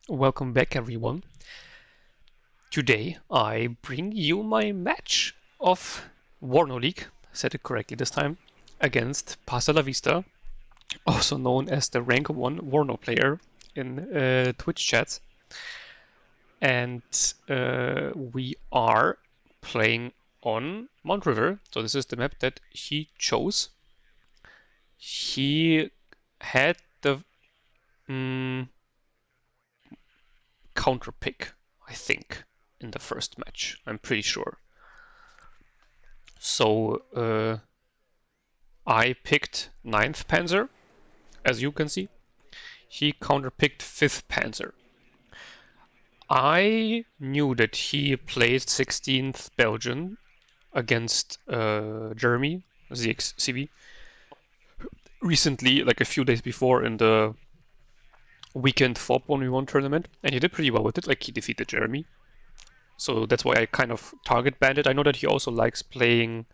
Welcome back, everyone. Today I bring you my match of WARNO League, said it correctly this time, against Pasta la Vista, also known as the rank 1 WARNO player in Twitch chats. And we are playing on Mount River, so this is the map that he chose. He had the counter pick, I think, in the first match. I'm pretty sure. So I picked 9th Panzer, as you can see. He counterpicked 5th Panzer. I knew that he played 16th Belgian against Jeremy, ZXCB, recently, like a few days before in the weekend FOB 1v1 tournament, and he did pretty well with it, like he defeated Jeremy. So that's why I kind of target banned it. I know that he also likes playing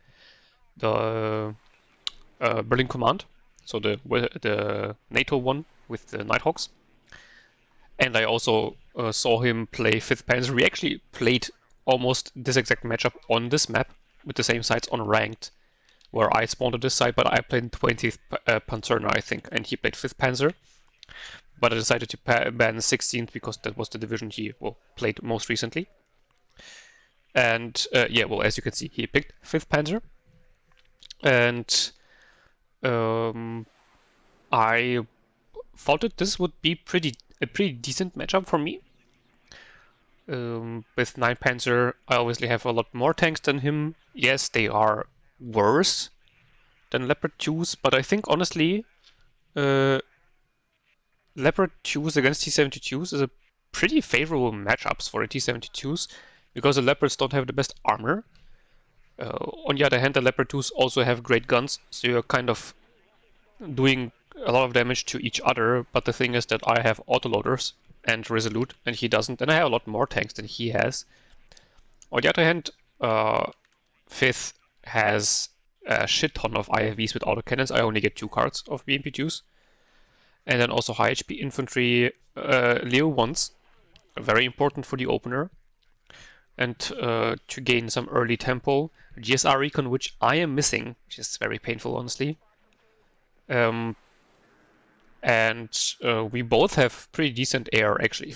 the Berlin Command, so the NATO one with the Nighthawks. And I also saw him play 5th Panzer. We actually played almost this exact matchup on this map with the same sides on ranked, where I spawned on this side, but I played 20th Panzer, I think, and he played 5th Panzer. But I decided to ban 16th because that was the division he played most recently. And yeah, well, as you can see, he picked 5th Panzer. And I thought that this would be a pretty decent matchup for me. With 9 Panzer, I obviously have a lot more tanks than him. Yes, they are worse than Leopard 2s, but I think honestly, Leopard 2s against T-72s is a pretty favorable matchups for the T-72s because the Leopards don't have the best armor. On the other hand, the Leopard 2s also have great guns, so you're kind of doing a lot of damage to each other, but the thing is that I have autoloaders and Resolute, and he doesn't, and I have a lot more tanks than he has. On the other hand, 5th has a shit ton of IFVs with autocannons. I only get 2 cards of BMP2s. And then also high HP infantry, Leo 1s, very important for the opener. And to gain some early tempo, GSR Recon, which I am missing, which is very painful, honestly. And we both have pretty decent air, actually.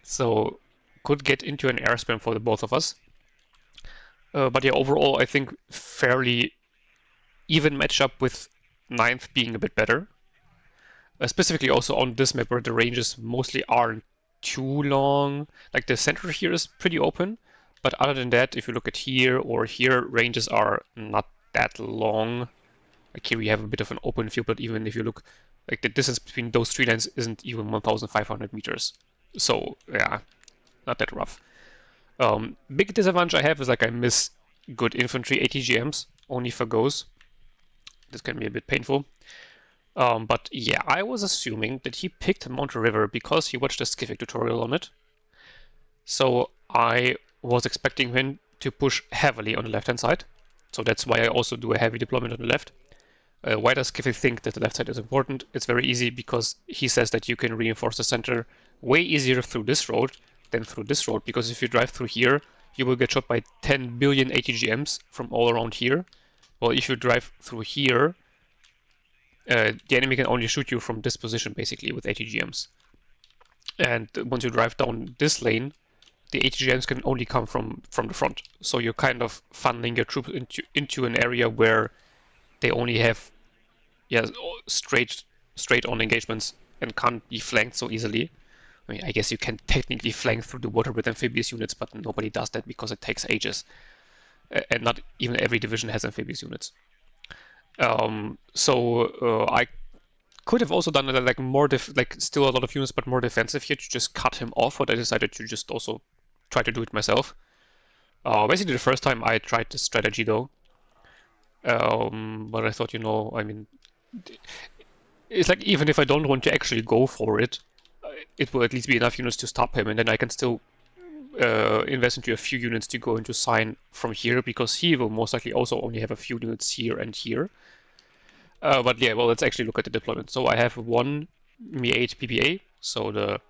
So could get into an air spam for the both of us. But yeah, overall, I think fairly even matchup with 9th being a bit better. Specifically also on this map where the ranges mostly aren't too long. Like the center here is pretty open, but other than that, if you look at here or here, ranges are not that long. Like here we have a bit of an open field, but even if you look, like the distance between those 3 lines isn't even 1,500 meters. So yeah, not that rough. Big disadvantage I have is like I miss good infantry ATGMs, only for goes. This can be a bit painful. But yeah, I was assuming that he picked Mount River because he watched a Skific tutorial on it. So I was expecting him to push heavily on the left-hand side. So that's why I also do a heavy deployment on the left. Why does Skific think that the left side is important? It's very easy because he says that you can reinforce the center way easier through this road than through this road, because if you drive through here, you will get shot by 10 billion ATGMs from all around here. Well, if you drive through here, the enemy can only shoot you from this position, basically, with ATGMs. And once you drive down this lane, the ATGMs can only come from the front. So you're kind of funneling your troops into an area where they only have straight on engagements and can't be flanked so easily. I mean, I guess you can technically flank through the water with amphibious units, but nobody does that because it takes ages. And not even every division has amphibious units. So I could have also done like more still a lot of units, but more defensive here to just cut him off. But I decided to just also try to do it myself. Basically, the first time I tried this strategy though, but I thought, I mean, it's like even if I don't want to actually go for it, it will at least be enough units to stop him, and then I can still invest into a few units to go into sign from here, because he will most likely also only have a few units here and here. But yeah, well, let's actually look at the deployment. So I have one Mi-8 PPA, so the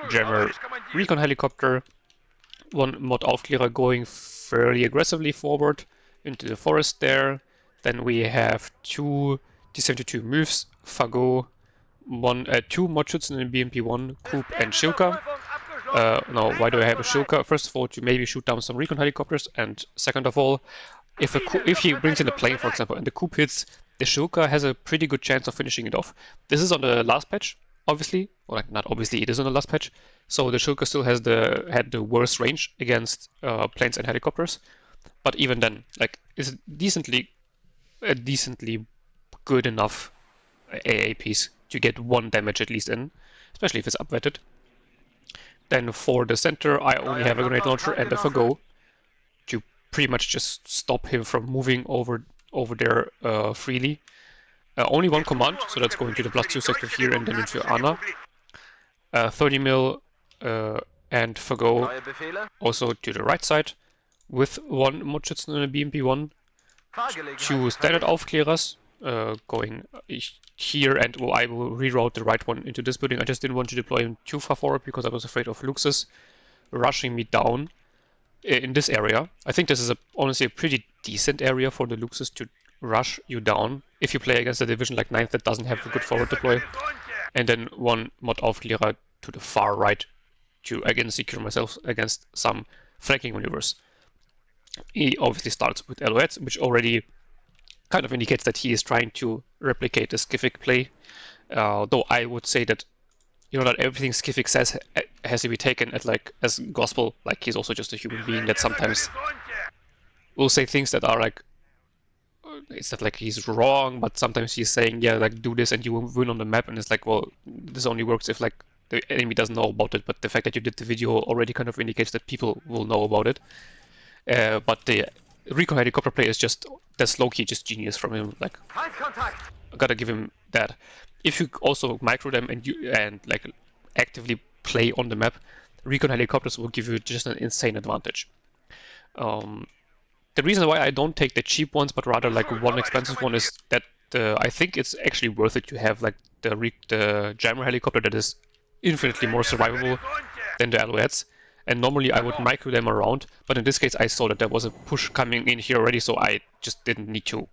Jammer recon helicopter, one mod Aufklärer going fairly aggressively forward into the forest there. Then we have two T-72 moves, Fagot, two mod Schützen in BMP-1, Coop and Shilka. Now, why do I have a Shilka? First of all, to maybe shoot down some recon helicopters, and second of all, if he brings in a plane, for example, and the Coop hits, the Shilka has a pretty good chance of finishing it off. This is on the last patch, obviously, or like not obviously, it is on the last patch. So the Shilka still has had the worst range against planes and helicopters, but even then, like, it's decently good enough AA piece to get one damage at least in, especially if it's upwetted. Then for the center, I only have a grenade launcher and a Fagot to pretty much just stop him from moving over there freely. Only one command, so that's going to the +2 sector here and then into Anna. 30 mil and Fagot also to the right side with one Mutschützen and a BMP-1. Two standard Aufklärers going here, and well, I will reroute the right one into this building. I just didn't want to deploy him too far forward because I was afraid of Luxus rushing me down in this area. I think this is honestly a pretty decent area for the Luxus to rush you down if you play against a division like 9th that doesn't have a good forward deploy. And then one mod Aufklärer to the far right to again secure myself against some flanking maneuvers. He obviously starts with albeit, which already kind of indicates that he is trying to replicate the Skific play. Though I would say that, not everything Skific says has to be taken as gospel. Like, he's also just a human being that sometimes will say things that are like, it's not like he's wrong, but sometimes he's saying, yeah, like, do this and you will win on the map, and it's like, well, this only works if like the enemy doesn't know about it, but the fact that you did the video already kind of indicates that people will know about it. But the recon helicopter play is just, that's low-key just genius from him. Like, I gotta give him that. If you also micro them and like actively play on the map, recon helicopters will give you just an insane advantage. The reason why I don't take the cheap ones, but rather like one expensive one, is that I think it's actually worth it to have like the jammer helicopter that is infinitely more survivable than the alouettes. And normally I would micro them around, but in this case I saw that there was a push coming in here already, so I just didn't need to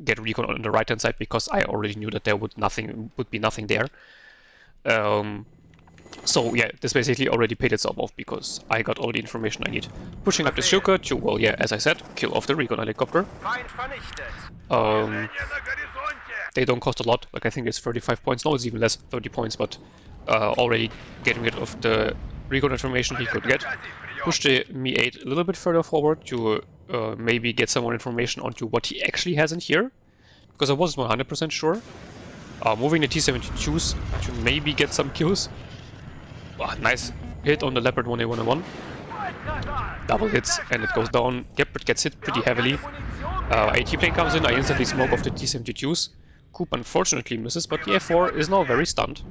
get recon on the right hand side because I already knew that there would be nothing there. So yeah, this basically already paid itself off because I got all the information I need. Pushing up the Shilka to, well, yeah, as I said, kill off the recon helicopter. They don't cost a lot, like I think it's 35 points, no, it's even less, 30 points, but already getting rid of the recon information he could get. Push the Mi-8 a little bit further forward to maybe get some more information onto what he actually has in here, because I wasn't 100% sure. Moving the T-72s to maybe get some kills. Nice hit on the Leopard 1A101. Double hits and it goes down. Leopard gets hit pretty heavily. AT plane comes in, I instantly smoke off the T-72s. Coop unfortunately misses, but the F4 is now very stunned.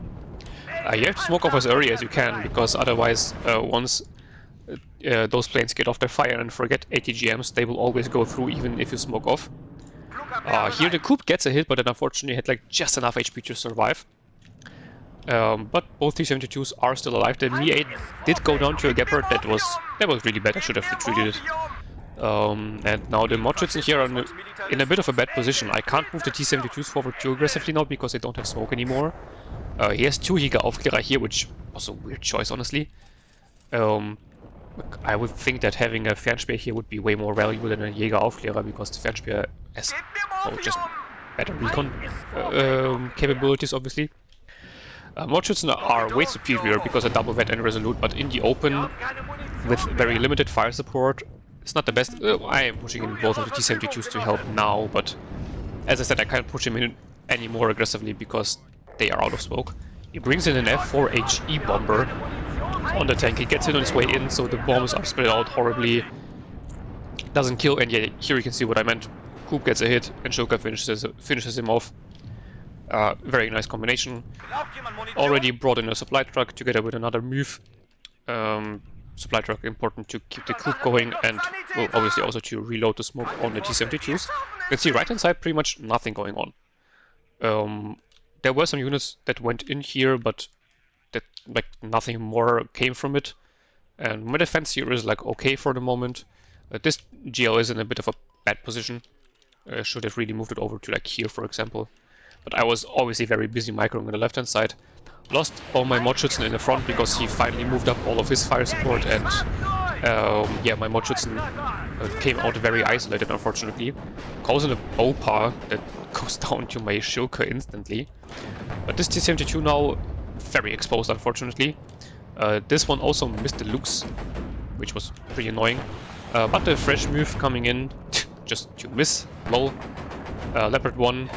You have to smoke off as early as you can, because otherwise, once those planes get off their fire and forget ATGMs, they will always go through even if you smoke off. Here the Coop gets a hit, but it unfortunately had like just enough HP to survive. But both T-72s are still alive. The Mi-8 did go down to a Leopard. That was really bad. I should have retreated it. And now the Motschützen here are in a bit of a bad position. I can't move the T-72s forward too aggressively now because they don't have smoke anymore. He has two Jäger Aufklärer here, which was a weird choice, honestly. I would think that having a Fernspeer here would be way more valuable than a Jäger Aufklärer, because the Fernspeer has just better recon capabilities, obviously. Motschützen are way superior because of double vet and resolute, but in the open, with very limited fire support, it's not the best. I am pushing in both of the T-72s to help now, but as I said, I can't push him in any more aggressively because they are out of smoke. He brings in an F4HE bomber on the tank. He gets in on his way in, so the bombs are spread out horribly. Doesn't kill, and yeah, here you can see what I meant. Coop gets a hit, and Shilka finishes him off. Very nice combination. Already brought in a supply truck together with another move. Supply truck important to keep the Coop going, and well, obviously also to reload the smoke on the T-72s. You can see right hand side pretty much nothing going on. There were some units that went in here, but that like nothing more came from it. And my defense here is like okay for the moment. This GL is in a bit of a bad position. Should have really moved it over to like here, for example. But I was obviously very busy microing on the left-hand side. Lost all my Modschützen in the front because he finally moved up all of his fire support, and yeah, my Modschützen came out very isolated, unfortunately. Calls in a Leopard that goes down to my Shilka instantly. But this T-72 now very exposed, unfortunately. This one also missed the looks, which was pretty annoying. But the fresh move coming in just to miss. Lol. Leopard 1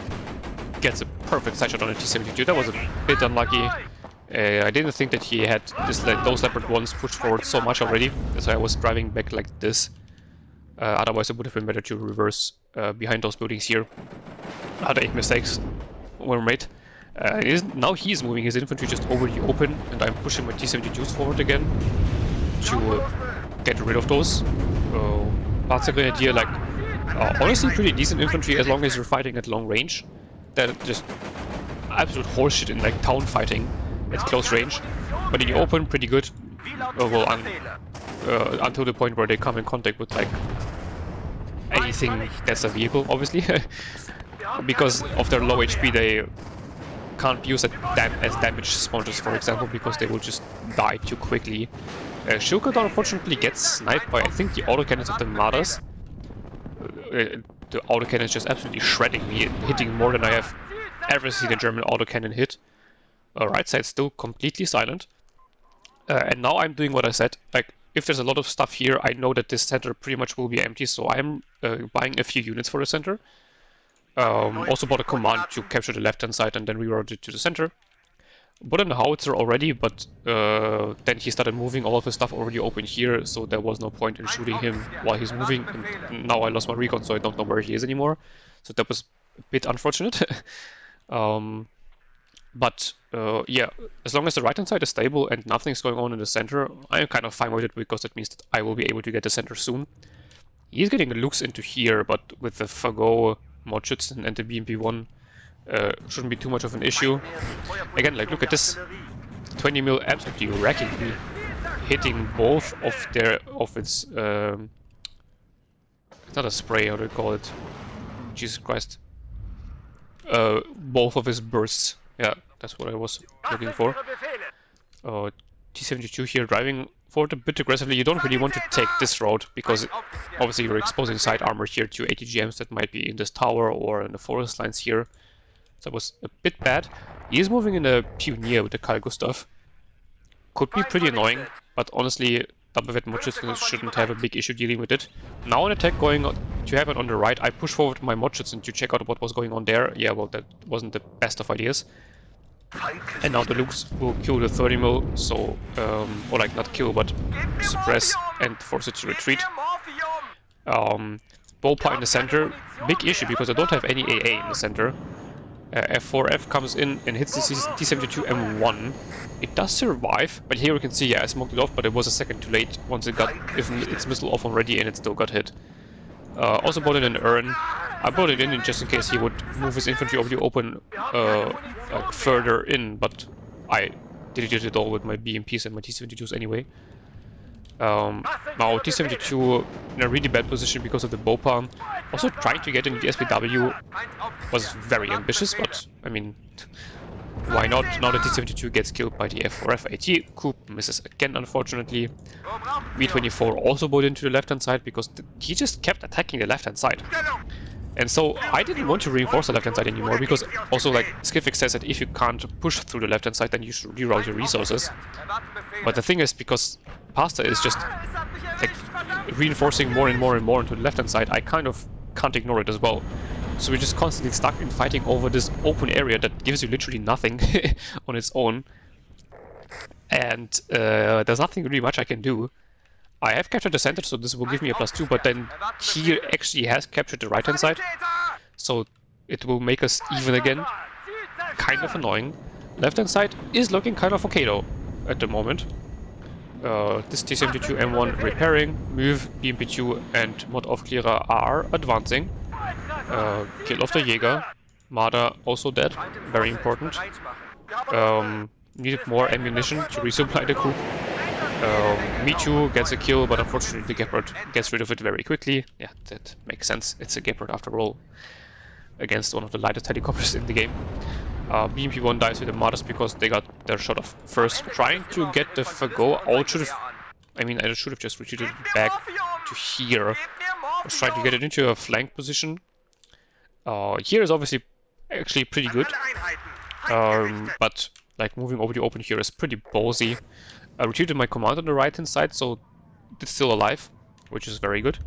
gets a perfect side shot on a T-72. That was a bit unlucky. I didn't think that he had those Leopard 1s pushed forward so much already, so I was driving back like this. Otherwise it would have been better to reverse behind those buildings here. Other 8 mistakes were made. Now he is moving his infantry just over the open, and I'm pushing my T-72s forward again to get rid of those. Panzer Grenadier, like, honestly pretty decent infantry as long as you're fighting at long range. That just absolute horseshit in like town fighting at close range. But in the open, pretty good. Well, until the point where they come in contact with like anything that's a vehicle, obviously. Because of their low HP, they can't use it as damage sponges, for example, because they will just die too quickly. Shilka unfortunately gets sniped by, I think, the autocannons of the Mardas. The autocannon is just absolutely shredding me, hitting more than I have ever seen a German autocannon hit. Right side still completely silent. And now I'm doing what I said. Like, if there's a lot of stuff here, I know that this center pretty much will be empty, so I'm buying a few units for the center. Also bought a command to capture the left-hand side and then reroute it to the center. Bought in the howitzer already, but then he started moving all of his stuff already open here, so there was no point in shooting him while he's moving. And now I lost my recon, so I don't know where he is anymore. So that was a bit unfortunate. But yeah, as long as the right-hand side is stable and nothing's going on in the center, I'm kind of fine with it, because that means that I will be able to get the center soon. He's getting the looks into here, but with the Fagot, Modschützen and the BMP-1, shouldn't be too much of an issue. Again, like, look at this. 20 mil absolutely wrecking me, hitting both of its it's not a spray, how do you call it? Jesus Christ. Both of his bursts. Yeah, that's what I was looking for. T-72 here driving forward a bit aggressively. You don't really want to take this road, because obviously you're exposing side armor here to ATGMs that might be in this tower or in the forest lines here. So that was a bit bad. He is moving in a Pioneer with the Carl Gustav. Could be pretty annoying, but honestly, Double Modschützen shouldn't have a big issue dealing with it. Now an attack going to happen on the right. I push forward my Modschützen to check out what was going on there. Yeah, well, that wasn't the best of ideas. And now the Lukes will kill the 30 mil, so, or like not kill, but suppress and force it to retreat. Ballpie in the center, big issue because I don't have any AA in the center. F4F comes in and hits the T-72 M1. It does survive, but here you can see, yeah, I smoked it off, but it was a second too late once it got its missile off already, and it still got hit. Also brought in an urn. I brought it in just in case he would move his infantry over the open like further in, but I deleted it all with my BMPs and my T-72s anyway. Now T-72 in a really bad position because of the Bopa. Also trying to get in the SPW was very ambitious, but I mean, why not? Now the T-72 gets killed by the F4F AT. Coup misses again, unfortunately. V-24 also bowed into the left-hand side because he just kept attacking the left-hand side. And so I didn't want to reinforce the left-hand side anymore, because also, like, Skifix says that if you can't push through the left-hand side, then you should reroute your resources. But the thing is, because Pasta is just like reinforcing more and more and more into the left-hand side, I kind of can't ignore it as well. So we're just constantly stuck in fighting over this open area that gives you literally nothing on its own. And there's nothing really much I can do. I have captured the center, so this will give me a +2, but then he actually has captured the right-hand side, so it will make us even again. Kind of annoying. Left-hand side is looking kind of okay though, at the moment. This T-72 M1 repairing, move, BMP-2 and Mod Aufklärer are advancing. Kill of the Jäger. Marder also dead, very important. needed more ammunition to resupply the coup. Me too gets a kill, but unfortunately the Leopard gets rid of it very quickly. Yeah, that makes sense. It's a Leopard after all, against one of the lightest helicopters in the game. BMP-1 dies with the Martyrs because they got their shot off first, trying to get the Fago out. I should have just retreated back to here. I was trying to get it into a flank position. Here is obviously actually pretty good, but like moving over the open here is pretty ballsy. I retreated my command on the right hand side, so it's still alive, which is very good.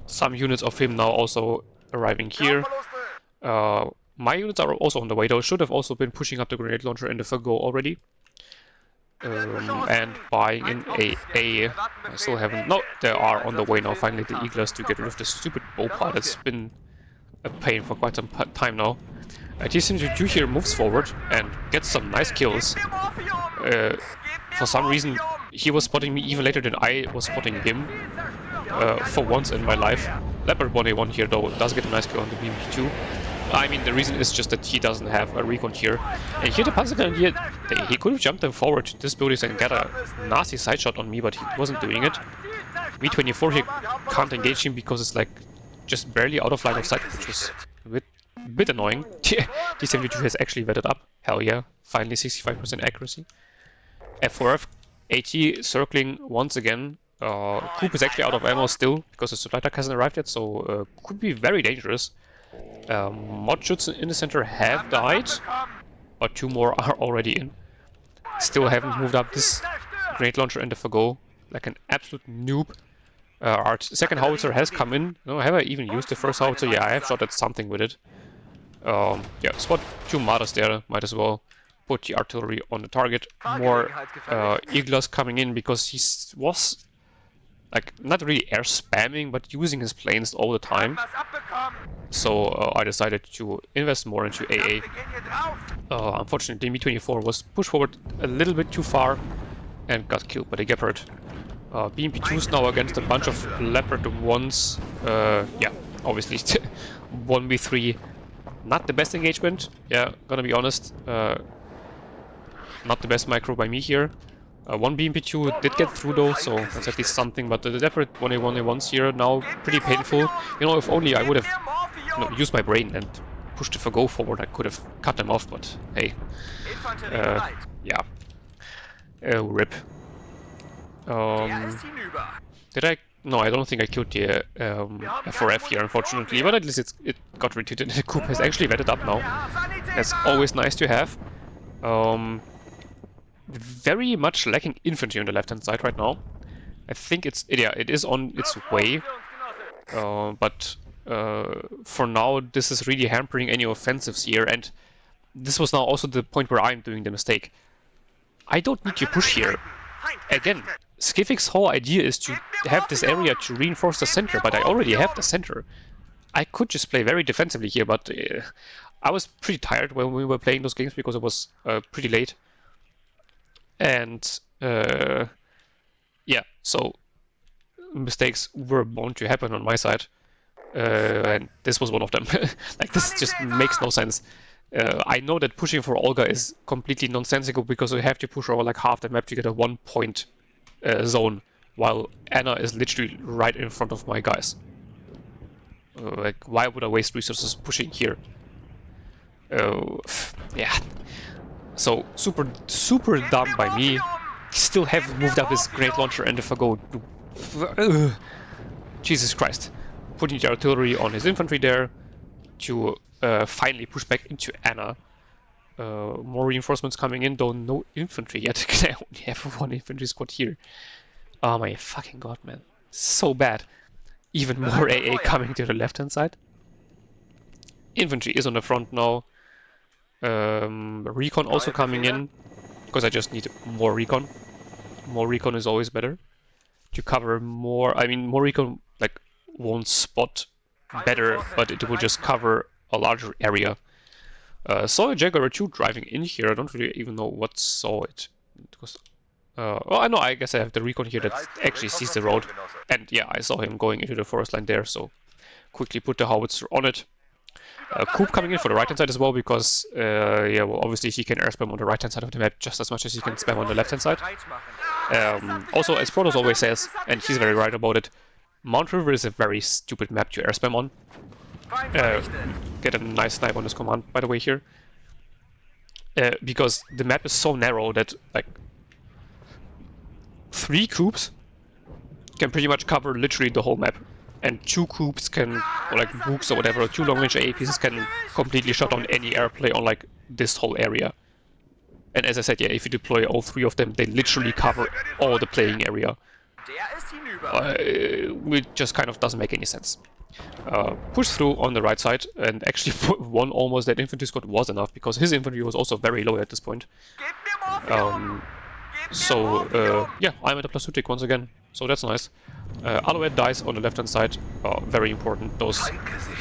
Some units of him now also arriving here. My units are also on the way though. Should have also been pushing up the grenade launcher and the Fago already. And buying in AA. I still haven't. No, they are on the way now. Finally, the Eaglers to get rid of the stupid Leopard. It's been a pain for quite some time now. T-72 here moves forward and gets some nice kills. For some reason, he was spotting me even later than I was spotting him. For once in my life. Leopard 1A1 here though does get a nice kill on the BMP2. I mean, the reason is just that he doesn't have a recon here. And here the Panzer cannon here, he could have jumped them forward to this building and get a nasty side shot on me, but he wasn't doing it. V24 here can't engage him because it's like just barely out of line of sight, which was a bit annoying. T-72 has actually vetted up. Hell yeah, finally 65% accuracy. F4F, AT circling once again. Coop is actually out of ammo still, because the supply truck hasn't arrived yet, so could be very dangerous. Mod shoots in the center have died, but 2 more are already in. Still haven't moved up this grenade launcher and the Fago, like an absolute noob. Our second howitzer has come in. No, have I even used the first howitzer? Yeah, I have shot at something with it. Yeah, spot 2 Martyrs there, might as well put the artillery on the target. More Eaglers coming in because he was like not really air spamming, but using his planes all the time. So I decided to invest more into AA. Unfortunately, Mi-24 was pushed forward a little bit too far and got killed by the Leopard. BMP2s now against a bunch of Leopard 1s. Yeah, obviously 1v3. Not the best engagement, yeah, gonna be honest. Not the best micro by me here. One BMP2 did get through though, so that's at least something, but the Leopard 1A1A1s here now pretty painful. You know, if only I would have used my brain and pushed the Fago forward, I could have cut them off, but hey. Yeah. RIP. Did I? No, I don't think I killed the F4F here, unfortunately, but at least it got retreated. The Coop has actually vetted up now. That's always nice to have. Very much lacking infantry on the left-hand side right now. I think it is on its way, but for now this is really hampering any offensives here, and this was now also the point where I'm doing the mistake. I don't need to push here. Again, Skifik's whole idea is to have this area to reinforce the center, but I already have the center. I could just play very defensively here, but I was pretty tired when we were playing those games because it was pretty late. And yeah, so mistakes were bound to happen on my side, and this was one of them. Like, this just makes no sense. I know that pushing for Olga is completely nonsensical because we have to push over like half the map to get a 1-point zone, while Anna is literally right in front of my guys. Like, why would I waste resources pushing here? Yeah. So, super dumb by me. Still haven't moved up his grenade launcher and the Fago. Jesus Christ. Putting the artillery on his infantry there to finally push back into Anna. More reinforcements coming in, though no infantry yet. I only have 1 infantry squad here. Oh my fucking god, man. So bad. Even more AA coming to the left-hand side. Infantry is on the front now. Recon also coming in, because I just need more recon. More recon is always better. To cover more, I mean, more recon like won't spot better, but it will just cover a larger area. Saw a Jaguar 2 driving in here. I don't really even know what saw it. Because, well, I know, I guess I have the recon here that actually sees the road. And yeah, I saw him going into the forest line there, so quickly put the howitzer on it. Coop coming in for the right-hand side as well, because, yeah, well, obviously he can air spam on the right-hand side of the map just as much as he can spam on the left-hand side. Also, as Protos always says, and he's very right about it, Mount River is a very stupid map to air spam on. Get a nice snipe on this command, by the way, here. Because the map is so narrow that, like, 3 Coops can pretty much cover literally the whole map. And 2 Coops can, or like Books or whatever, 2 long-range AA pieces can completely shut down any airplay on like this whole area. And as I said, yeah, if you deploy all 3 of them, they literally cover all the playing area. Which just kind of doesn't make any sense. Push through on the right side, and actually one almost that infantry squad was enough, because his infantry was also very low at this point. Yeah, I'm at a +2 tick once again, so that's nice. Albeit dies on the left-hand side, very important. Those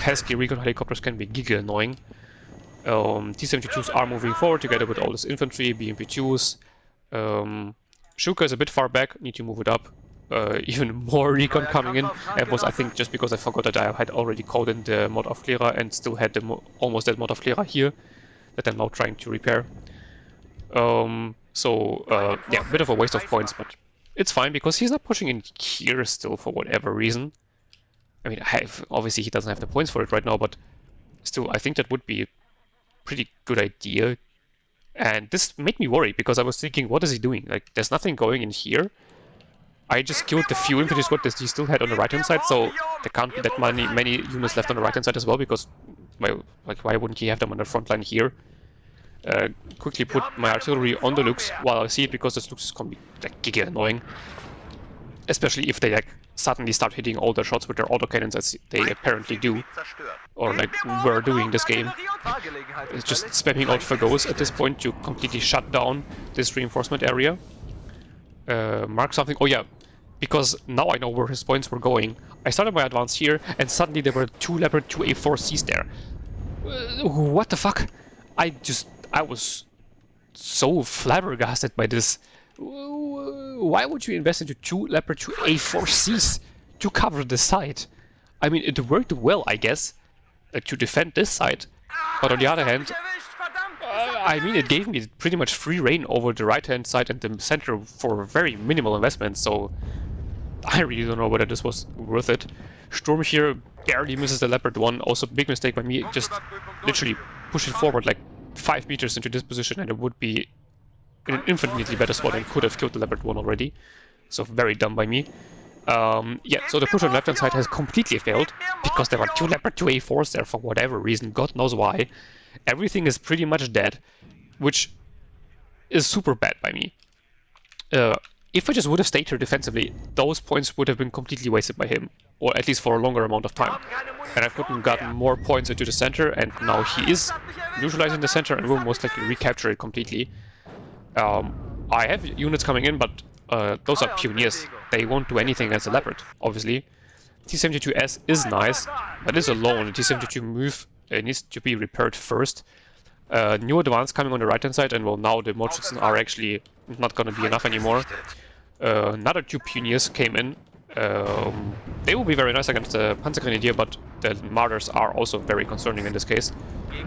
pesky recon helicopters can be giga annoying. T-72s are moving forward together with all this infantry, BMP-2s. Shuka is a bit far back, need to move it up. Even more recon coming in. It was, I think, just because I forgot that I had already called in the mod of Flera and still had the almost that mod of Flera here that I'm now trying to repair. Yeah, a bit of a waste of points, but it's fine because he's not pushing in here still for whatever reason. I mean, obviously he doesn't have the points for it right now, but still, I think that would be a pretty good idea. And this made me worry because I was thinking, what is he doing? Like, there's nothing going in here. I just killed the few infantry squad that he still had on the right-hand side, so there can't be that many units left on the right-hand side as well, because, well, like, why wouldn't he have them on the front line here? Quickly put my artillery on the Lux while I see it, because this Lux is gonna be like giga annoying. Especially if they like suddenly start hitting all their shots with their autocannons as they apparently do. Or like were doing this game. It's just spamming out Fagos at this point to completely shut down this reinforcement area. Mark something. Oh yeah, because now I know where his points were going. I started my advance here and suddenly there were 2 Leopard 2 A4Cs there. What the fuck? I was so flabbergasted by this. Why would you invest into 2 Leopard 2 A4Cs to cover the side? I mean, it worked well, I guess, to defend this side. But on the other hand, I mean, it gave me pretty much free reign over the right-hand side and the center for very minimal investment, so I really don't know whether this was worth it. Storm here barely misses the Leopard 1, also big mistake by me, just literally pushing forward like 5 meters into this position, and it would be in an infinitely better spot and could have killed the Leopard 1 already. So very dumb by me. Yeah, so the push on the left-hand side has completely failed, because there were 2 Leopard 2 A4s there for whatever reason, God knows why. Everything is pretty much dead, which is super bad by me. If I just would have stayed here defensively, those points would have been completely wasted by him, or at least for a longer amount of time. And I could have gotten more points into the center, and now he is neutralizing the center and will most likely recapture it completely. I have units coming in, but those are pioneers. They won't do anything against the Leopard, obviously. T-72S is nice, but is alone. The T-72 move needs to be repaired first. New advance coming on the right-hand side, and well, now the Moschützen are actually not going to be enough anymore. Another 2 pioneers came in. They will be very nice against the Panzer Grenadier, but the Martyrs are also very concerning in this case.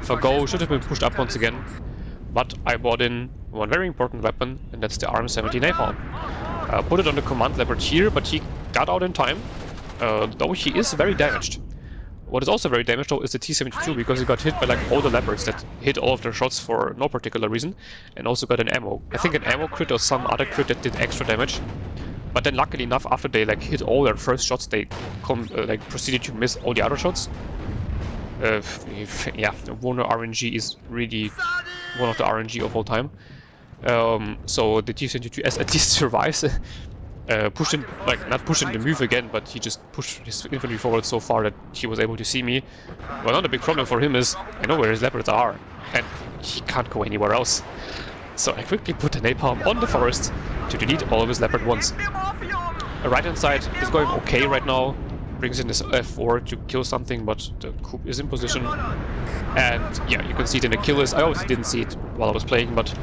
Fago should have been pushed up once again, but I bought in one very important weapon, and that's the RM70 Napalm. Put it on the command Leopard here, but he got out in time, though he is very damaged. What is also very damaged though is the T-72, because he got hit by like all the Leopards that hit all of their shots for no particular reason, and also got an ammo. I think an ammo crit or some other crit that did extra damage. But then luckily enough, after they like hit all their first shots, they proceeded to miss all the other shots. Yeah, WARNO RNG is really one of the RNG of all time. So the T-72S at least survives. Pushed in, like, not pushing the move again, but he just pushed his infantry forward so far that he was able to see me. Well, another big problem for him is, I know where his Leopards are, and he can't go anywhere else. So I quickly put the napalm on the forest to delete all of his Leopard 1s. The right-hand side is going okay right now. Brings in this F4 to kill something, but the coup is in position. And yeah, you can see it in the kill list. I obviously didn't see it while I was playing, but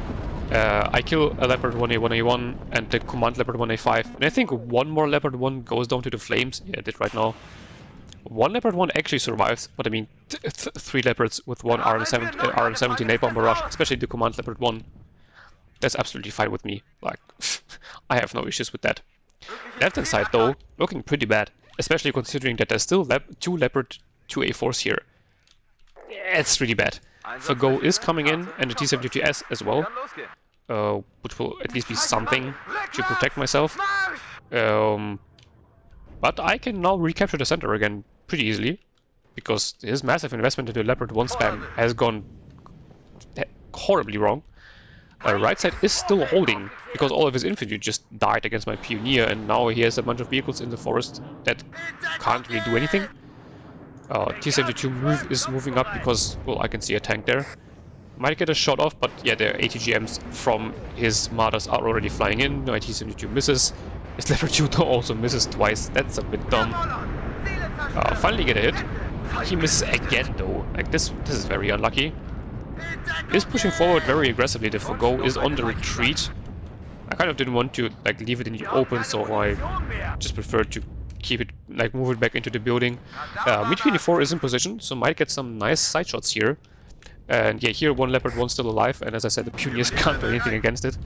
I kill a Leopard 1A, 1A1, and the command Leopard 1A5. And I think one more Leopard 1 goes down to the flames. Yeah, it did right now. One Leopard 1 actually survives, but I mean, 3 Leopards with one RM17 napalm barrage, especially the Command Leopard 1. That's absolutely fine with me. Like, I have no issues with that. Left-hand side, though, looking pretty bad, especially considering that there's still 2 Leopard 2A4s here. It's really bad. Fago is coming in, and the T-72S as well, which will at least be something to protect myself. But I can now recapture the center again pretty easily, because his massive investment into Leopard 1 spam has gone horribly wrong. Right side is still holding, because all of his infantry just died against my Pioneer, and now he has a bunch of vehicles in the forest that can't really do anything. T-72 is moving up because, well, I can see a tank there. Might get a shot off, but yeah, the ATGMs from his Martyrs are already flying in. My T-72 misses. His Leopard 2 also misses twice. That's a bit dumb. Finally get a hit. He misses again though. Like this is very unlucky. He's pushing forward very aggressively. The Fago is on the retreat. I kind of didn't want to like leave it in the open, so I just preferred to keep it, like move it back into the building. MiG-24 is in position, so might get some nice side shots here. And yeah, here one Leopard 1 still alive, and as I said, the Pioneers can't do anything against it.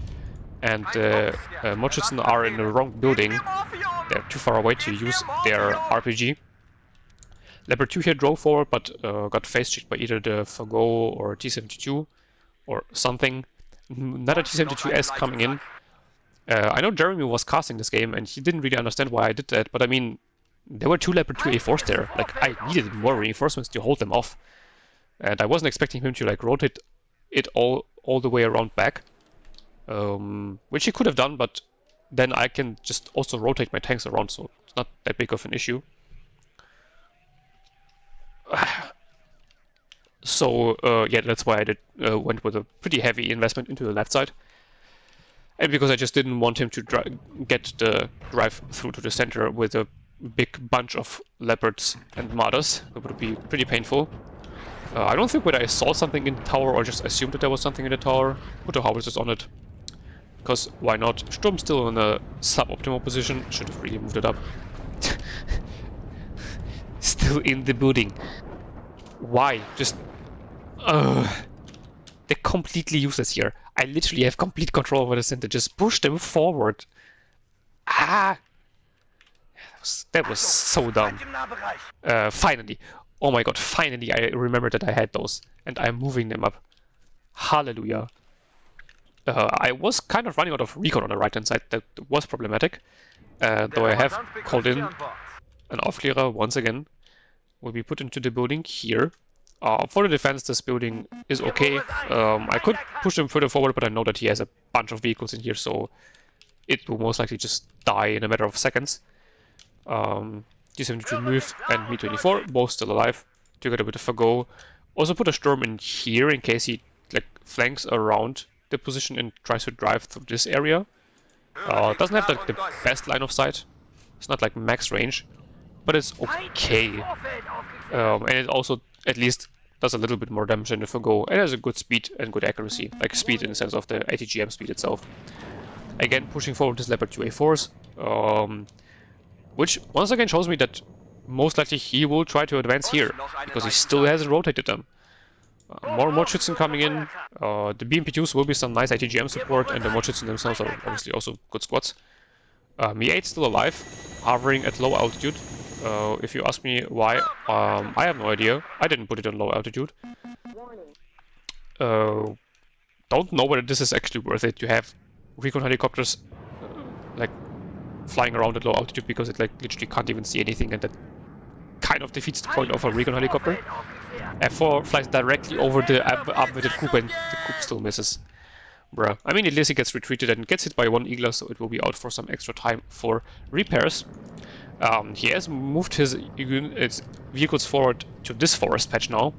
And Mochitsen are in the wrong building. They're too far away to use their RPG. Leopard 2 here drove forward, but got face-checked by either the Fago or T-72 or something. Another T-72S coming in. I know Jeremy was casting this game, and he didn't really understand why I did that, but I mean, there were 2 Leopard 2A4s there. Like, I needed more reinforcements to hold them off. And I wasn't expecting him to like rotate it all the way around back. Which he could have done, but then I can just also rotate my tanks around, so it's not that big of an issue. So yeah, that's why I went with a pretty heavy investment into the left side. And because I just didn't want him to get the drive through to the center with a big bunch of Leopards and Martyrs. It would be pretty painful. I don't think whether I saw something in the tower or just assumed that there was something in the tower. Put the howitzers on it. Because why not? Sturm's still in a suboptimal position. Should have really moved it up. Still in the building. Why? Just... they're completely useless here. I literally have complete control over the center. Just push them forward. Ah! That was so dumb. Finally. Oh my god, finally I remembered that I had those. And I'm moving them up. Hallelujah. I was kind of running out of recon on the right hand side. That was problematic. Though I have called in an Aufklärer once again. Will be put into the building here. For the defense, this building is okay. I could push him further forward, but I know that he has a bunch of vehicles in here, so it will most likely just die in a matter of seconds. T-72 move and Mi-24, both still alive, together with the Fago. Also put a Sturm in here in case he like flanks around the position and tries to drive through this area. Doesn't have like the best line of sight. It's not like max range, but it's okay. And it also at least does a little bit more damage than the Fago. It has a good speed and good accuracy, like speed in the sense of the ATGM speed itself. Again, pushing forward this Leopard 2A4s, which once again shows me that most likely he will try to advance here, because he still hasn't rotated them. More Mochitsen coming in. The BMP2s will be some nice ATGM support, and the Mochitsen themselves are obviously also good squads. Mi-8 still alive, hovering at low altitude. If you ask me why, I have no idea. I didn't put it on low altitude. Don't know whether this is actually worth it to have recon helicopters like flying around at low altitude, because it like literally can't even see anything, and that kind of defeats the point of a recon helicopter. F4 flies directly over the upwitted Coop, and the Coop still misses. Bruh. I mean, at least he gets retreated and gets hit by one Eagler, so it will be out for some extra time for repairs. He has moved his vehicles forward to this forest patch now,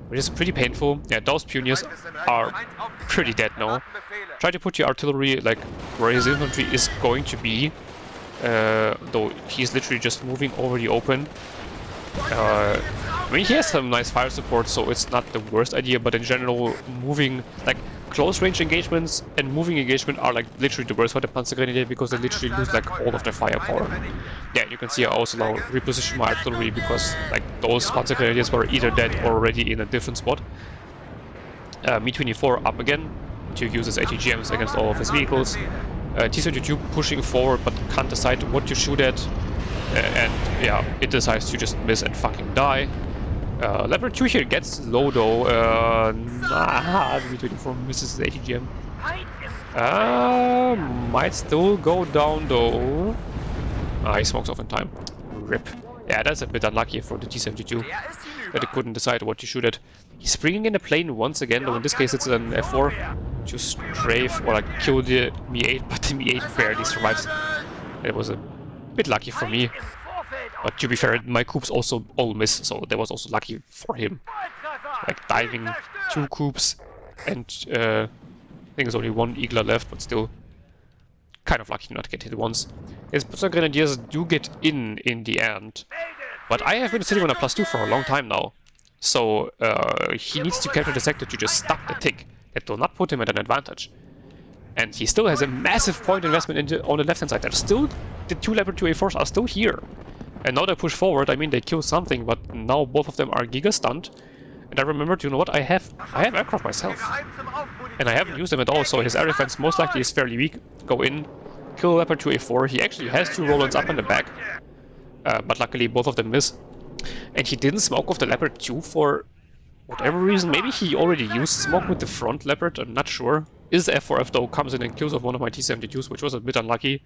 which is pretty painful. Yeah, those Pioneers are pretty dead now. Try to put your artillery like where his infantry is going to be, though he's literally just moving over the open. I mean, he has some nice fire support, so it's not the worst idea, but in general, moving, like, close range engagements and moving engagement are like literally the worst for the Panzer Grenadier because they literally lose like all of their firepower. Yeah, you can see I also now reposition my artillery because like those Panzer Grenadiers were either dead or already in a different spot. Me-24 up again to use his ATGMs against all of his vehicles. T-72 pushing forward but can't decide what to shoot at. And yeah, it decides to just miss and fucking die. Leopard 2 here gets low though. Me-24 misses his ATGM. Might still go down though. He smokes off in time. RIP. Yeah, that's a bit unlucky for the T-72 that it couldn't decide what to shoot at. He's bringing in a plane once again, though in this case it's an F4 to strafe or like kill the Me-8, but the Me-8 barely survives. It was a bit lucky for me. But to be fair, my coups also all miss, so that was also lucky for him. Like diving 2 coups and I think there's only 1 Eagler left, but still kind of lucky not to get hit once. His Panzer Grenadiers do get in the end, but I have been sitting on a +2 for a long time now. So he needs to capture the sector to just stop the tick. That will not put him at an advantage. And he still has a massive point investment on the left-hand side. There's still the 2 Leopard 2A4s are still here. And now they push forward. I mean, they kill something, but now both of them are giga-stunned. And I remembered, you know what, I have aircraft myself. And I haven't used them at all, so his air defense most likely is fairly weak. Go in, kill Leopard 2A4. He actually has 2 Rolands up in the back. But luckily both of them miss. And he didn't smoke off the Leopard 2 for whatever reason. Maybe he already used smoke with the front Leopard, I'm not sure. His F4F though comes in and kills off one of my T-72s, which was a bit unlucky.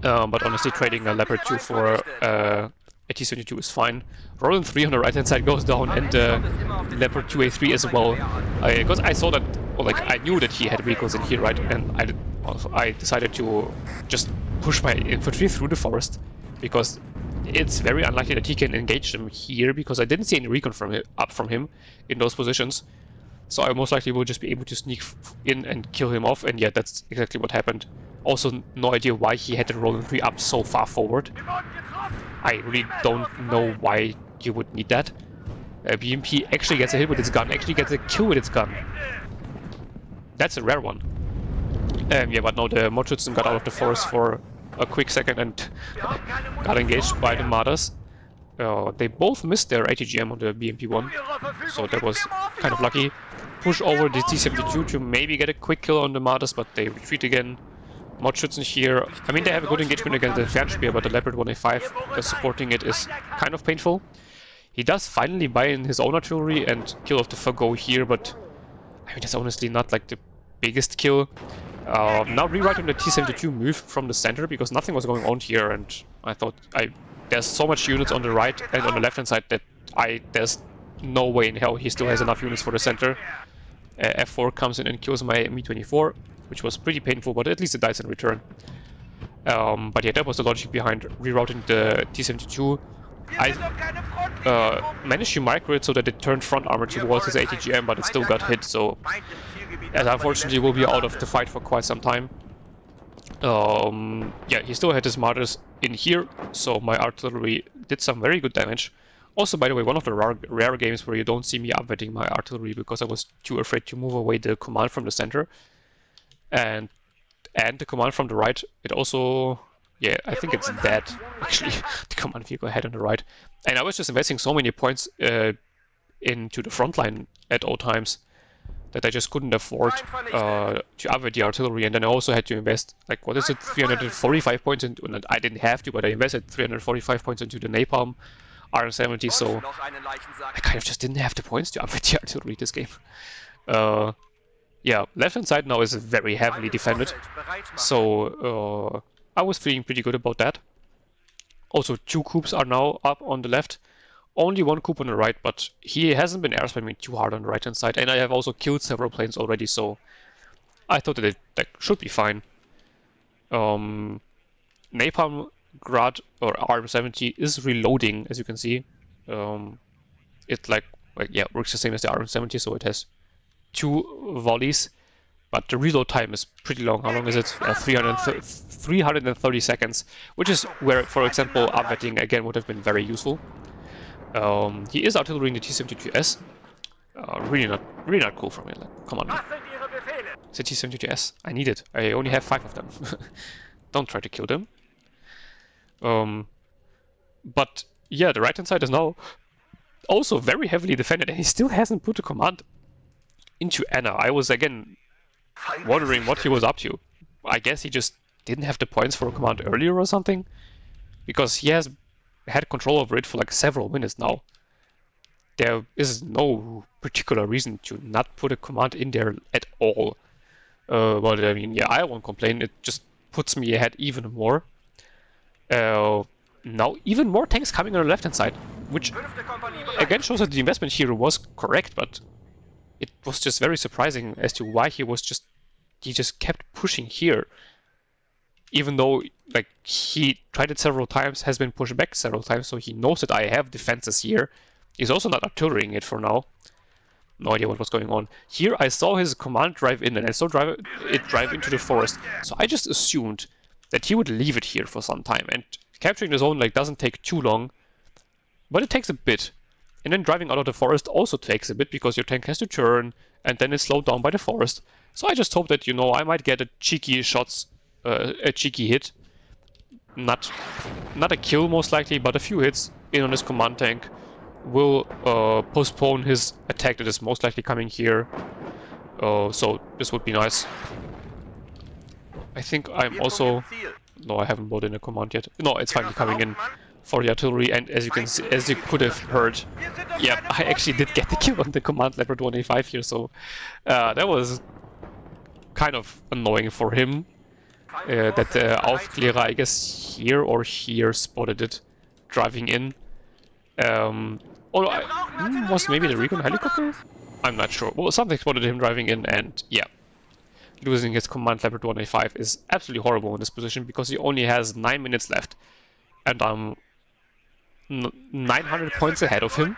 But honestly, trading a Leopard 2 for a T-72 is fine. Roland 3 on the right hand side goes down, and Leopard 2A3 as well. Because I saw that, or like I knew that he had vehicles in here, right? And I decided to just push my infantry through the forest because it's very unlikely that he can engage them here because I didn't see any recon from him in those positions. So I most likely will just be able to sneak in and kill him off, and yeah, that's exactly what happened. Also, no idea why he had the Roland 3 up so far forward. I really don't know why you would need that. BMP actually gets a hit with its gun, actually gets a kill with its gun. That's a rare one. Yeah, but no, the Mordschützen got out of the forest for a quick second and got engaged by the Martyrs. They both missed their ATGM on the BMP-1, so that was kind of lucky. Push over the T-72 to maybe get a quick kill on the Martyrs, but they retreat again. Mordschützen here, I mean, they have a good engagement against the Fernspeer, but the Leopard 1A5 supporting it is kind of painful. He does finally buy in his own artillery and kill off the Fagot here, but I mean, that's honestly not like the biggest kill. Now rewriting the T-72 move from the center because nothing was going on here, and I thought there's so much units on the right and on the left hand side that there's no way in hell he still has enough units for the center. F4 comes in and kills my Me-24, which was pretty painful, but at least it dies in return. But yeah, that was the logic behind rerouting the T-72. I managed to micro it so that it turned front armor towards his ATGM, but it still got hit, so and unfortunately will be out of the fight for quite some time. Yeah, he still had his Martyrs in here, so my artillery did some very good damage. Also, by the way, one of the rare games where you don't see me upwetting my artillery because I was too afraid to move away the command from the center. And the command from the right, it also... Yeah, I think it's dead, actually, the command vehicle ahead on the right. And I was just investing so many points into the front line at all times that I just couldn't afford to upgrade the artillery, and then I also had to invest, like, what is it, 345 points into, and I didn't have to, but I invested 345 points into the Napalm RM70, so I kind of just didn't have the points to upgrade the artillery this game. Yeah, left-hand side now is very heavily defended, so I was feeling pretty good about that. Also, 2 coups are now up on the left. Only 1 coup on the right, but he hasn't been air spamming too hard on the right-hand side, and I have also killed several planes already, so I thought that it should be fine. Napalm Grad or RM70 is reloading, as you can see. It yeah, works the same as the RM70, so it has 2 volleys, but the reload time is pretty long. How long is it? 330 seconds, which is where, for example, upwetting again would have been very useful. He is artillerying the T-72S, Really not cool from me. Like, come on. City 72S. I need it. I only have 5 of them. Don't try to kill them. But yeah, the right hand side is now also very heavily defended, and he still hasn't put a command into Anna. I was again wondering what he was up to. I guess he just didn't have the points for a command earlier or something, because he has had control over it for like several minutes now. There is no particular reason to not put a command in there at all. But I mean, yeah, I won't complain. It just puts me ahead even more. Now even more tanks coming on the left hand side, which again shows that the investment here was correct, but it was just very surprising as to why he just kept pushing here. Even though like he tried it several times, has been pushed back several times, so he knows that I have defenses here. He's also not artillerying it for now. No idea what was going on. Here I saw his command drive in, and I saw it drive into the forest. So I just assumed that he would leave it here for some time. And capturing the zone like doesn't take too long, but it takes a bit. And then driving out of the forest also takes a bit because your tank has to turn, and then it's slowed down by the forest. So I just hope that, you know, I might get a cheeky a cheeky hit. Not a kill most likely, but a few hits in on his command tank will postpone his attack that is most likely coming here. So this would be nice. I think I'm also... No, I haven't brought in a command yet. No, it's finally coming in for the artillery, and as you can see, as you could have heard, yeah, I actually did get the kill on the command Leopard 185 here, so that was kind of annoying for him. That the Aufklärer, I guess here or here, spotted it driving in. Was maybe the recon helicopter? I'm not sure. Well, something spotted him driving in, and yeah. Losing his command Leopard 185 is absolutely horrible in this position because he only has 9 minutes left. And I'm 900 points ahead of him.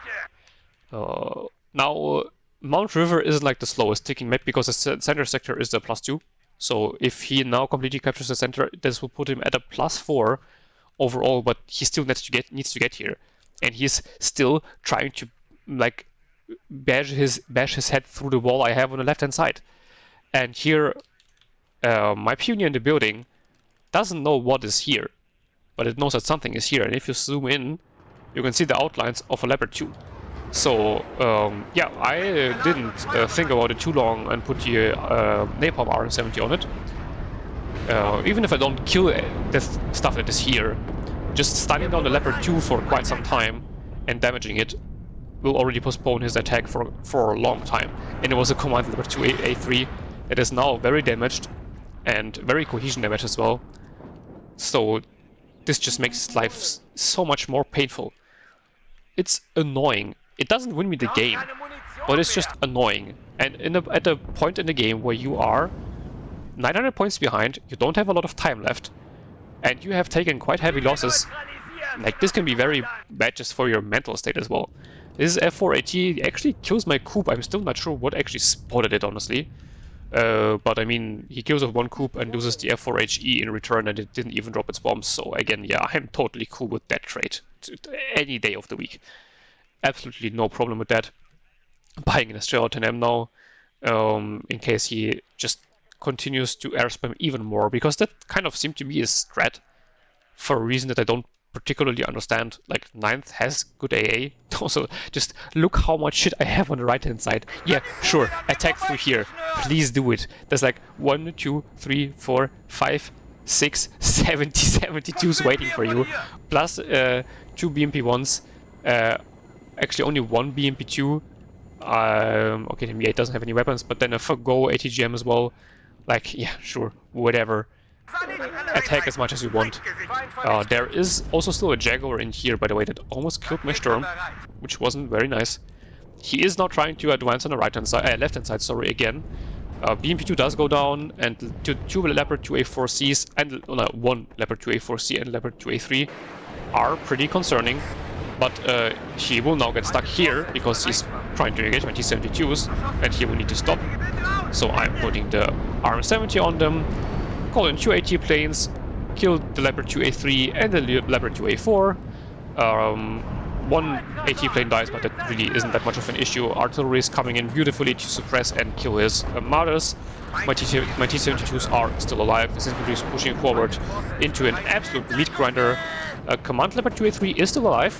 Now, Mount River isn't like the slowest ticking map because the center sector is the +2. So if he now completely captures the center, this will put him at a +4 overall, but he still needs to get here. And he's still trying to like bash his head through the wall I have on the left hand side. And here, my pioneer in the building doesn't know what is here, but it knows that something is here. And if you zoom in, you can see the outlines of a Leopard 2. So, yeah, I didn't think about it too long and put the napalm RM70 on it. Even if I don't kill the stuff that is here, just stunning down the Leopard 2 for quite some time and damaging it will already postpone his attack for a long time. And it was a command Leopard 2 A3 that is now very damaged and very cohesion damaged as well. So this just makes his life so much more painful. It's annoying. It doesn't win me the game, but it's just annoying. And at a point in the game where you are 900 points behind, you don't have a lot of time left, and you have taken quite heavy losses, like this can be very bad just for your mental state as well. This F4AT actually kills my coup. I'm still not sure what actually spotted it, honestly. But I mean, he kills off one coup and loses the F4HE in return, and it didn't even drop its bombs. So again, yeah, I'm totally cool with that trade any day of the week. Absolutely no problem with that. Buying an Estrella 10M now, in case he just continues to air spam even more, because that kind of seemed to be his strat for a reason that I don't particularly understand. Like, 9th has good AA. Also, just look how much shit I have on the right hand side. Yeah, sure, attack through here. Please do it. There's like 1, 2, 3, 4, 5, 6, 72s waiting for you. Plus 2 BMP1s. Actually, only 1 BMP2. Okay, the M8 doesn't have any weapons, but then a Go ATGM as well. Like, yeah, sure, whatever. Attack as much as you want. There is also still a Jaguar in here, by the way, that almost killed my Sturm, which wasn't very nice. He is now trying to advance on the right-hand side, left-hand side, sorry, again. BMP2 does go down, and 2 Leopard 2A4Cs, and 1 Leopard 2A4C and Leopard 2A3 are pretty concerning. But he will now get stuck here because he's trying to engage my T-72s, and he will need to stop. So I'm putting the RM70 on them, call in 2 AT planes, kill the Leopard 2A3 and the Leopard 2A4. one AT plane dies, but that really isn't that much of an issue. Artillery is coming in beautifully to suppress and kill his martyrs. My T-72s are still alive. His infantry is pushing forward into an absolute meat grinder. Command Leopard 2A3 is still alive,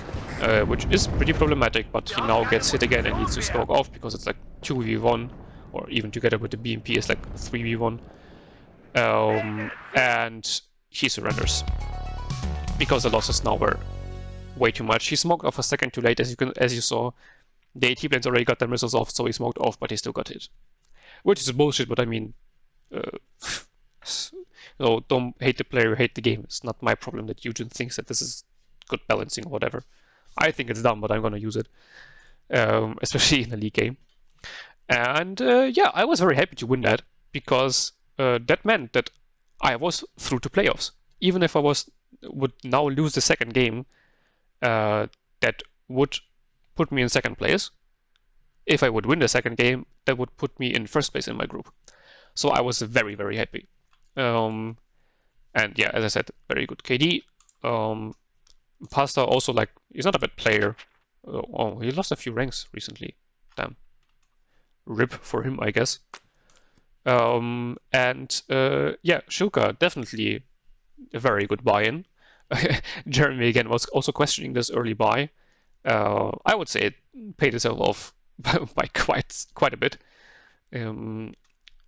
which is pretty problematic, but he now gets hit again and needs to stalk off because it's like 2v1, or even together with the BMP is like 3v1. And he surrenders because the losses now were way too much. He smoked off a second too late, as you saw. The AT planes already got their missiles off, so he smoked off, but he still got hit. Which is bullshit, but I mean, no, don't hate the player, hate the game. It's not my problem that Eugen thinks that this is good balancing or whatever. I think it's dumb, but I'm gonna use it, especially in a league game. And yeah, I was very happy to win that because that meant that I was through to playoffs. Even if I would now lose the second game, that would put me in second place. If I would win the second game, that would put me in first place in my group. So I was very, very happy. And yeah, as I said, very good KD. Pasta also, like, he's not a bad player. Oh, he lost a few ranks recently. Damn. RIP for him, I guess. And yeah, Shilka, definitely a very good buy-in. Jeremy again was also questioning this early buy. I would say it paid itself off by quite a bit.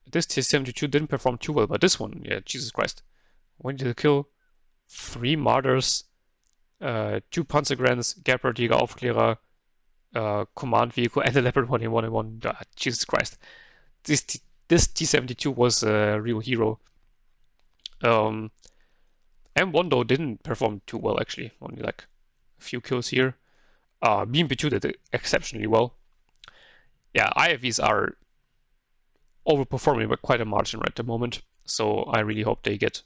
This T-72 didn't perform too well, but this one, yeah, Jesus Christ. When did it kill? 3 martyrs, 2 Panzergrens, Leopard, Jäger, Aufklärer, command vehicle, and a Leopard 1-in-1-in-1. Jesus Christ. This T-72 was a real hero. M1 though didn't perform too well actually, only like a few kills here. BMP2 did exceptionally well. Yeah, IFVs are overperforming by quite a margin right at the moment, so I really hope they get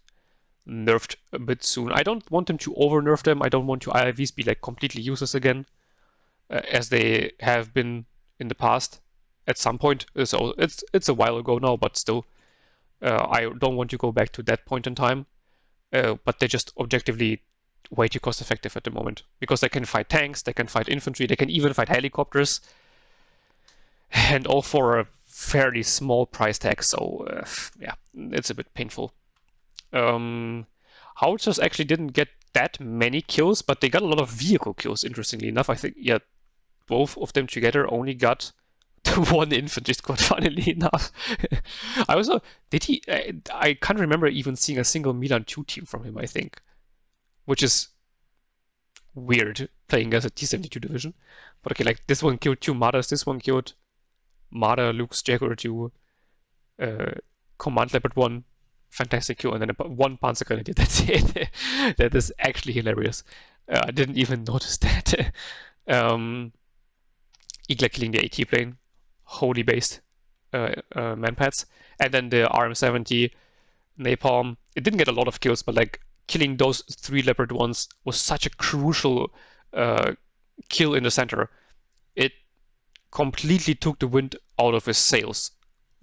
nerfed a bit soon. I don't want them to over-nerf them. I don't want to IFVs be like completely useless again, as they have been in the past at some point. So it's a while ago now, but still, I don't want to go back to that point in time. But they're just objectively way too cost effective at the moment because they can fight tanks, they can fight infantry, they can even fight helicopters, and all for a fairly small price tag. So yeah, it's a bit painful. Howitzers actually didn't get that many kills, but they got a lot of vehicle kills. Interestingly enough, I think yeah, both of them together only got one infantry squad, funnily enough. I also did he? I can't remember even seeing a single Milan 2 team from him. I think, which is weird playing as a T-72 division. But okay, like this one killed 2 Martyrs, this one killed Martyr, Luke's Jaguar 2, Command Leopard 1, fantastic kill, and then 1 Panzer Grenadier. That's it. That is actually hilarious. I didn't even notice that. Igla killing the AT plane. Holy based manpads, and then the RM70 napalm. It didn't get a lot of kills, but like killing those 3 Leopard ones was such a crucial kill in the center. It completely took the wind out of his sails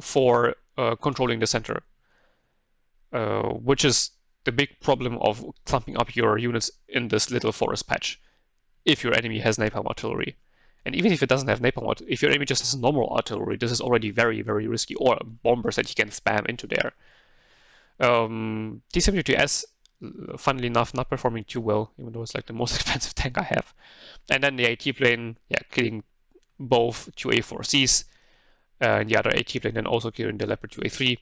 for controlling the center, which is the big problem of clumping up your units in this little forest patch if your enemy has napalm artillery. And even if it doesn't have napalm, if your enemy just has normal artillery, this is already very, very risky, or bombers that you can spam into there. T-72S, funnily enough, not performing too well, even though it's like the most expensive tank I have. And then the AT plane, yeah, killing both 2A4Cs, and the other AT plane then also killing the Leopard 2A3.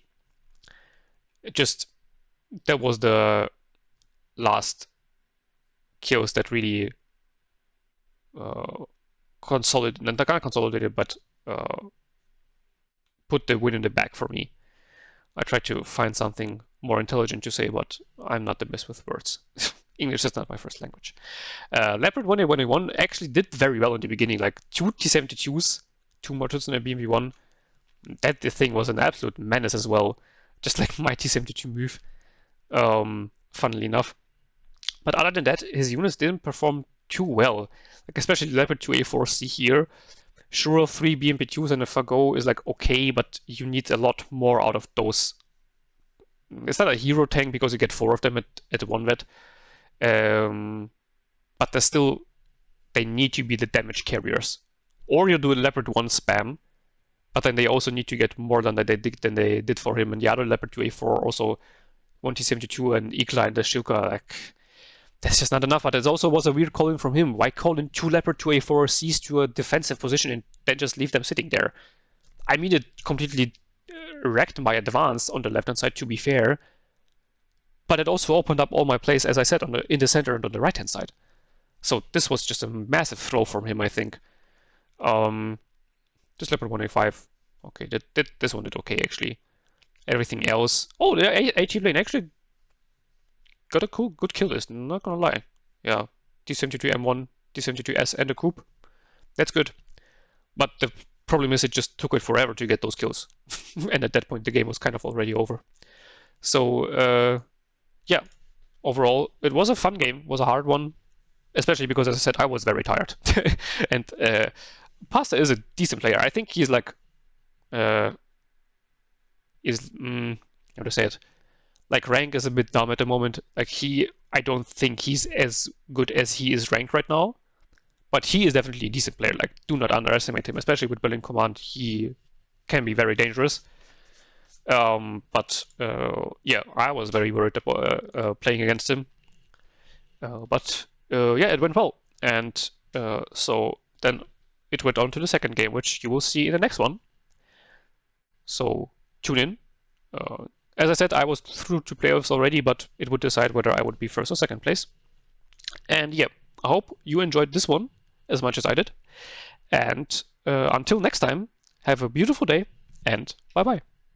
That was the last kills that really consolidated, not consolidated, but put the win in the bag for me. I tried to find something more intelligent to say, but I'm not the best with words. English is not my first language. Leopard 1A1A1 actually did very well in the beginning, like 2 T-72s, 2 mortars and a BMP-1. That the thing was an absolute menace as well, just like my T-72 move, funnily enough. But other than that, his units didn't perform too well, like especially Leopard 2A4C here. Sure, 3 BMP2s and a Fagot is like okay, but you need a lot more out of those. It's not a hero tank because you get 4 of them at one vet, but they're still they need to be the damage carriers. Or you do a Leopard 1 spam, but then they also need to get more than they did for him. And the other Leopard 2A4 also 1T72 and Ikla and the Shilka, like, that's just not enough. But it also was a weird calling from him. Why call in 2 Leopard 2A4Cs to a defensive position and then just leave them sitting there? I mean, it completely wrecked my advance on the left-hand side, to be fair. But it also opened up all my plays, as I said, in the center and on the right-hand side. So this was just a massive throw from him, I think. This Leopard 1A5. Okay, this one did okay, actually. Everything else... Oh, the AT lane actually got a cool, good kill list, not gonna lie. Yeah, D72M1, D72S, and a coup. That's good. But the problem is it just took it forever to get those kills. And at that point, the game was kind of already over. So, yeah, overall, it was a fun game. It was a hard one, especially because, as I said, I was very tired. And Pasta is a decent player. I think he's like, how to say it? Like, rank is a bit dumb at the moment. Like, I don't think he's as good as he is ranked right now. But he is definitely a decent player. Like, do not underestimate him, especially with Berlin Command. He can be very dangerous. But yeah, I was very worried about playing against him. But yeah, it went well. And so then it went on to the second game, which you will see in the next one. So tune in. As I said, I was through to playoffs already, but it would decide whether I would be first or second place. And yeah, I hope you enjoyed this one as much as I did. And until next time, have a beautiful day and bye-bye.